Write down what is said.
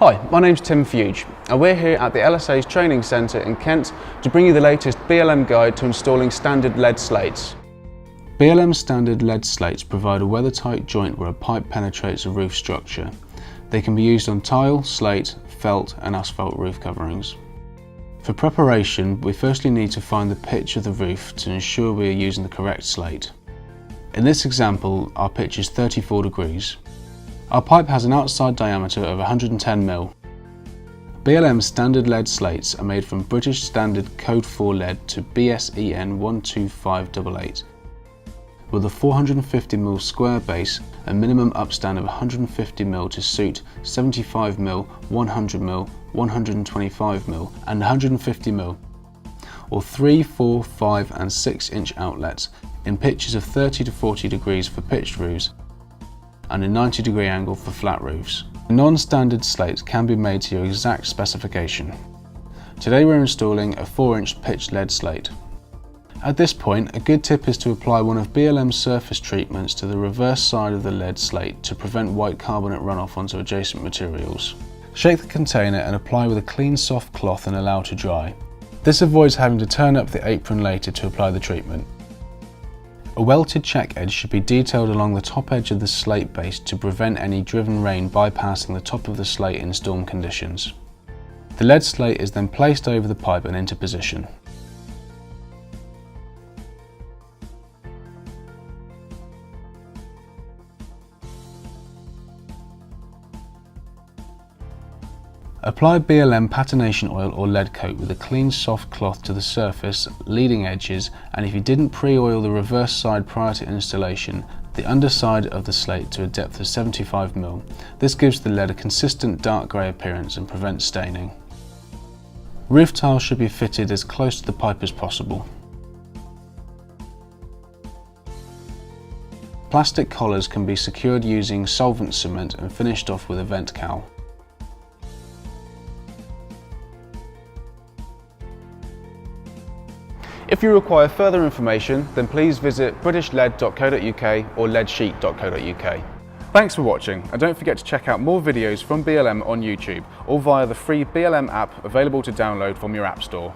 Hi, my name's Tim Fuge and we're here at the LSA's Training Centre in Kent to bring you the latest BLM guide to installing standard lead slates. BLM standard lead slates provide a weather-tight joint where a pipe penetrates a roof structure. They can be used on tile, slate, felt and asphalt roof coverings. For preparation, we firstly need to find the pitch of the roof to ensure we are using the correct slate. In this example, our pitch is 34 degrees. Our pipe has an outside diameter of 110 mm. BLM standard lead slates are made from British Standard Code 4 lead to BSEN 12588 with a 450 mm square base and minimum upstand of 150 mm to suit 75 mm, 100 mm, 125 mm and 150 mm, or 3, 4, 5 and 6 inch outlets in pitches of 30 to 40 degrees for pitched roofs and a 90-degree angle for flat roofs. Non-standard slates can be made to your exact specification. Today we're installing a 4-inch pitched lead slate. At this point, a good tip is to apply one of BLM's surface treatments to the reverse side of the lead slate to prevent white carbonate runoff onto adjacent materials. Shake the container and apply with a clean soft cloth and allow to dry. This avoids having to turn up the apron later to apply the treatment. A welted check edge should be detailed along the top edge of the slate base to prevent any driven rain bypassing the top of the slate in storm conditions. The lead slate is then placed over the pipe and into position. Apply BLM patination oil or lead coat with a clean soft cloth to the surface, leading edges, and if you didn't pre-oil the reverse side prior to installation, the underside of the slate to a depth of 75 mm. This gives the lead a consistent dark grey appearance and prevents staining. Roof tiles should be fitted as close to the pipe as possible. Plastic collars can be secured using solvent cement and finished off with a vent cowl. If you require further information, then please visit britishlead.co.uk or leadsheet.co.uk. Thanks for watching, and don't forget to check out more videos from BLM on YouTube or via the free BLM app available to download from your App Store.